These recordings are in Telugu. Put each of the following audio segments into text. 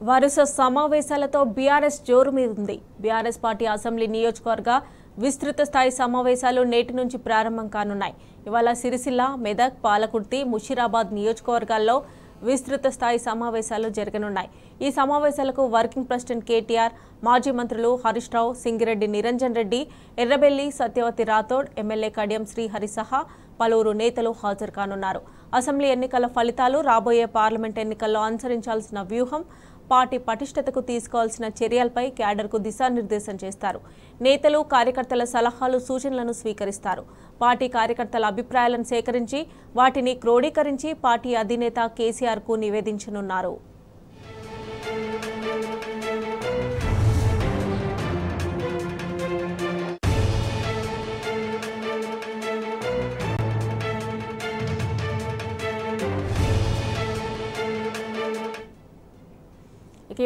వరుస సమావేశాలతో బీఆర్ఎస్ జోరు మీద ఉంది. బీఆర్ఎస్ పార్టీ అసెంబ్లీ నియోజకవర్గ విస్తృత స్థాయి సమావేశాలు నేటి నుంచి ప్రారంభం కానున్నాయి. ఇవాళ సిరిసిల్ల, మెదక్, పాలకుర్తి, ముషీరాబాద్ నియోజకవర్గాల్లో విస్తృత స్థాయి సమావేశాలు జరగనున్నాయి. ఈ సమావేశాలకు వర్కింగ్ ప్రెసిడెంట్ కేటీఆర్, మాజీ మంత్రులు హరీష్ రావు, సింగిరెడ్డి నిరంజన్ రెడ్డి, ఎర్రబెల్లి సత్యవతి రాథోడ్, ఎమ్మెల్యే కడియం శ్రీహరి సహా పలువురు నేతలు హాజరు కానున్నారు. అసెంబ్లీ ఎన్నికల ఫలితాలు, రాబోయే పార్లమెంట్ ఎన్నికల్లో అనుసరించాల్సిన వ్యూహం, పార్టీ పటిష్టతకు తీసుకోవాల్సిన చర్యలపై క్యాడర్కు దిశానిర్దేశం చేస్తారు. నేతలు, కార్యకర్తల సలహాలు, సూచనలను స్వీకరిస్తారు. పార్టీ కార్యకర్తల అభిప్రాయాలను సేకరించి వాటిని క్రోడీకరించి పార్టీ అధినేత కేసీఆర్కు నివేదించనున్నారు.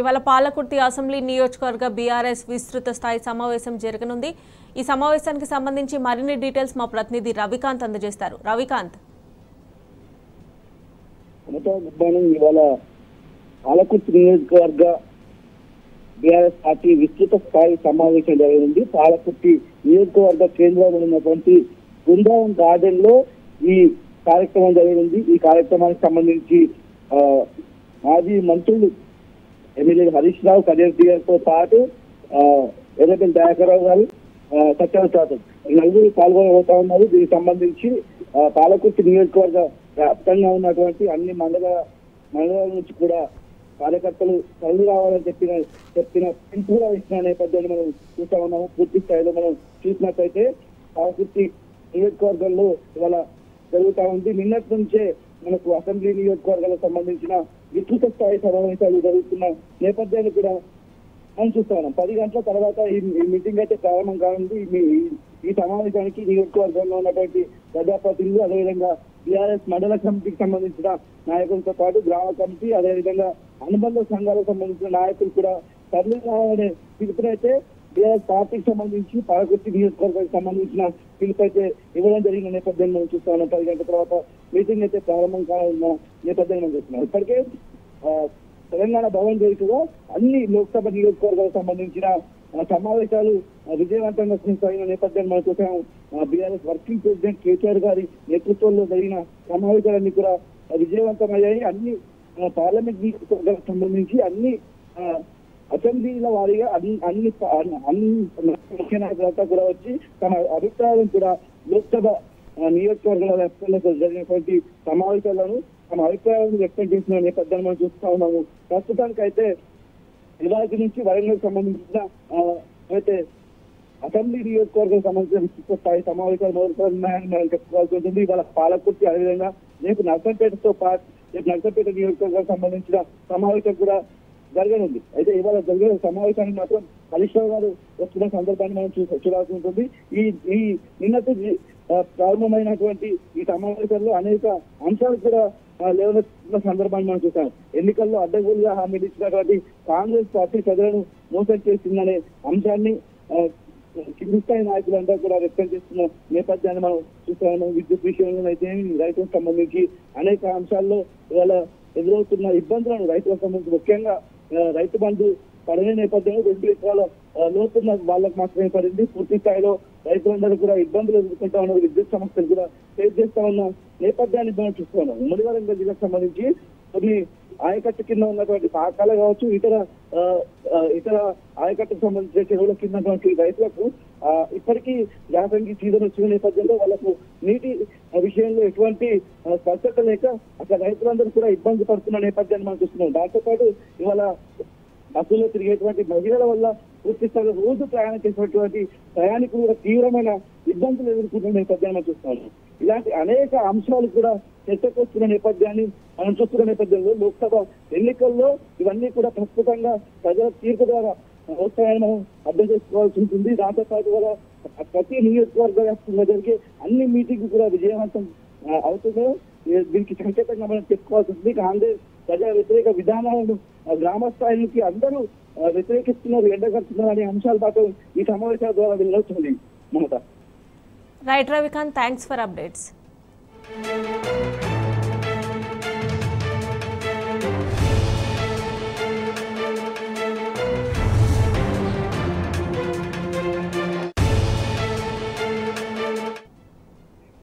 ఇవాళ పాలకుర్తి అసెంబ్లీ నియోజకవర్గ బీఆర్ఎస్ విస్తృత స్థాయి సమావేశం జరగనుంది. ఈ సమావేశానికి సంబంధించి మరిన్ని డీటెయిల్స్ మా ప్రతినిధి రవికాంత్ అందజేస్తారు. రవికాంత్, ఇవాళ పాలకుర్తి నియోజకవర్గ బీఆర్ఎస్ పార్టీ విస్తృత స్థాయి సమావేశం జరగనుంది. పాలకుర్తి నియోజకవర్గ కేంద్రంలో ఉన్నటువంటి బృందావన్ గార్డెన్ లో ఈ కార్యక్రమం జరగనుంది. ఈ కార్యక్రమానికి సంబంధించి మాజీ మంత్రులు ఎమ్మెల్యే హరీష్ రావు, కడియం గారితో పాటు ఎర్రబెల్లి దయాకర్రావు గారు, సత్యవతి రాథోడ్ నలుగురు పాల్గొనబోతా ఉన్నారు. దీనికి సంబంధించి పాలకుర్తి నియోజకవర్గ వ్యాప్తంగా ఉన్నటువంటి అన్ని మండలాల నుంచి కూడా కార్యకర్తలు తరలి రావాలని చెప్పిన పిలుపుగా ఇచ్చిన నేపథ్యాన్ని మనం చూస్తా ఉన్నాము. పూర్తి స్థాయిలో మనం చూసినట్లయితే పాలకుర్తి నియోజకవర్గంలో ఇవాళ జరుగుతా ఉంది. నిన్నటి నుంచే మనకు అసెంబ్లీ నియోజకవర్గాలకు సంబంధించిన విస్తృత స్థాయి సమావేశాలు జరుగుతున్న నేపథ్యాన్ని కూడా మనం చూస్తా ఉన్నాం. 10 గంటల తర్వాత ఈ మీటింగ్ అయితే ప్రారంభం కానుంది. ఈ సమావేశానికి నియోజకవర్గంలో ఉన్నటువంటి ప్రజాప్రతినిధులు, అదేవిధంగా బీఆర్ఎస్ మండల కమిటీకి సంబంధించిన నాయకులతో పాటు గ్రామ కమిటీ, అదేవిధంగా అనుబంధ సంఘాలకు సంబంధించిన నాయకులు కూడా తరలి రావాలనే పిలుపునైతే బీఆర్ఎస్ పార్టీకి సంబంధించి పాలకుర్తి నియోజకవర్గానికి సంబంధించిన పిలుపు అయితే ఇవ్వడం జరిగిన నేపథ్యాన్ని మనం చూస్తా ఉన్నాం. 10 గంటల తర్వాత మీటింగ్ అయితే ప్రారంభం కానున్న నేపథ్యాన్ని మనం చూస్తున్నాం. ఇప్పటికే తెలంగాణ భవన్ వేదికగా అన్ని లోక్సభ నియోజకవర్గాలకు సంబంధించిన సమావేశాలు విజయవంతంగా కొనసాగిన నేపథ్యాన్ని మనం చూసాం. బీఆర్ఎస్ వర్కింగ్ ప్రెసిడెంట్ కేటీఆర్ గారి నేతృత్వంలో జరిగిన సమావేశాలన్నీ కూడా విజయవంతమయ్యాయి. అన్ని పార్లమెంట్ నియోజకవర్గాలకు సంబంధించి అన్ని అసెంబ్లీల వారీగా అన్ని ముఖ్య నాయకులంతా కూడా వచ్చి తమ అభిప్రాయాలను కూడా లోక్సభ నియోజకవర్గాల వ్యాప్తంగా జరిగినటువంటి సమావేశాలను తమ అభిప్రాయాలను వ్యక్తం చేసిన నేపథ్యాన్ని మనం చూస్తా ఉన్నాము. ప్రస్తుతానికైతే ఇవాళ నుంచి వరంగల్ సంబంధించిన అయితే అసెంబ్లీ నియోజకవర్గాలకు సంబంధించిన విస్తృత స్థాయి సమావేశాలు మొదలుపెడుతున్నాయని మనం చెప్పుకోవాల్సి ఉంటుంది. ఇవాళ పాలకుర్తి, అదేవిధంగా రేపు నర్సంపేట నియోజకవర్గానికి సంబంధించిన సమావేశం కూడా జరగనుంది. అయితే ఇవాళ జరిగిన సమావేశానికి మాత్రం హరీష్ రావు గారు వస్తున్న సందర్భాన్ని మనం చూడాల్సి ఉంటుంది. ఈ నిన్నటి ప్రారంభమైనటువంటి ఈ సమావేశాల్లో అనేక అంశాలు కూడా లేవనెత్తున్న సందర్భాన్ని మనం చూసాం. ఎన్నికల్లో అడ్డగోలుగా హామీలు ఇచ్చినటువంటి కాంగ్రెస్ పార్టీ ప్రజలను మోసం చేసిందనే అంశాన్ని కింది స్థాయి నాయకులంతా కూడా వ్యక్తం చేస్తున్న నేపథ్యాన్ని మనం చూస్తాము. విద్యుత్ విషయంలో అయితే రైతులకు సంబంధించి అనేక అంశాల్లో ఇవాళ ఎదురవుతున్న ఇబ్బందులను రైతులకు సంబంధించి ముఖ్యంగా రైతు బంధు పడని నేపథ్యంలో 2 ఎకరాల లోతున్న వాళ్ళకు మాత్రమే పడింది. పూర్తి స్థాయిలో రైతులందరూ కూడా ఇబ్బందులు ఎదుర్కొంటా ఉన్నారు. విద్యుత్ సమస్యలు కూడా ఫేస్ చేస్తా ఉన్న నేపథ్యాన్ని మనం చూస్తూ ఉన్నాం. ఉమ్మడి వరంగల్ జిల్లాకు సంబంధించి కొన్ని ఆయకట్టు కింద ఉన్నటువంటి పాకాలు కావచ్చు, ఇతర ఆయకట్టుకు సంబంధించిన చెరువుల కింద ఉన్నటువంటి రైతులకు ఇప్పటికీ యాసంగి సీజన్ వచ్చిన నేపథ్యంలో వాళ్ళకు నీటి విషయంలో ఎటువంటి స్పష్టత లేక అక్కడ రైతులందరూ కూడా ఇబ్బంది పడుతున్న నేపథ్యాన్ని మనం చూస్తున్నాం. దాంతోపాటు ఇవాళ బస్సులో తిరిగేటువంటి మహిళల వల్ల పూర్తి స్థాయిలో రోజు ప్రయాణం చేసినటువంటి ప్రయాణికులు కూడా తీవ్రమైన ఇబ్బందులు ఎదుర్కొంటున్న నేపథ్యాన్ని మనం చూస్తున్నాం. ఇలాంటి అనేక అంశాలు కూడా చర్చకొస్తున్న నేపథ్యాన్ని మనం చూస్తున్న నేపథ్యంలో లోక్సభ ఎన్నికల్లో ఇవన్నీ కూడా ప్రస్తుతంగా ప్రజల తీర్పు ద్వారా వస్తాయని మనం అర్థం చేసుకోవాల్సి ఉంటుంది. దాంతో పాటు కూడా ప్రతి నియోజకవర్గ వ్యాప్తంగా జరిగే అన్ని మీటింగ్ కూడా విజయవంతం అవుతుందో దీనికి సంకేతంగా మనం చెప్పుకోవాల్సి ఉంటుంది. కాంగ్రెస్ ప్రజా వ్యతిరేక విధానాలను గ్రామ స్థాయి నుంచి అందరూ వ్యతిరేకిస్తున్నారు, ఎండగడుతున్నారు అనే అంశాల పాటు ఈ సమావేశాల ద్వారా వెళ్ళొచ్చింది. Mamata. Right Ravikanth, thanks for updates.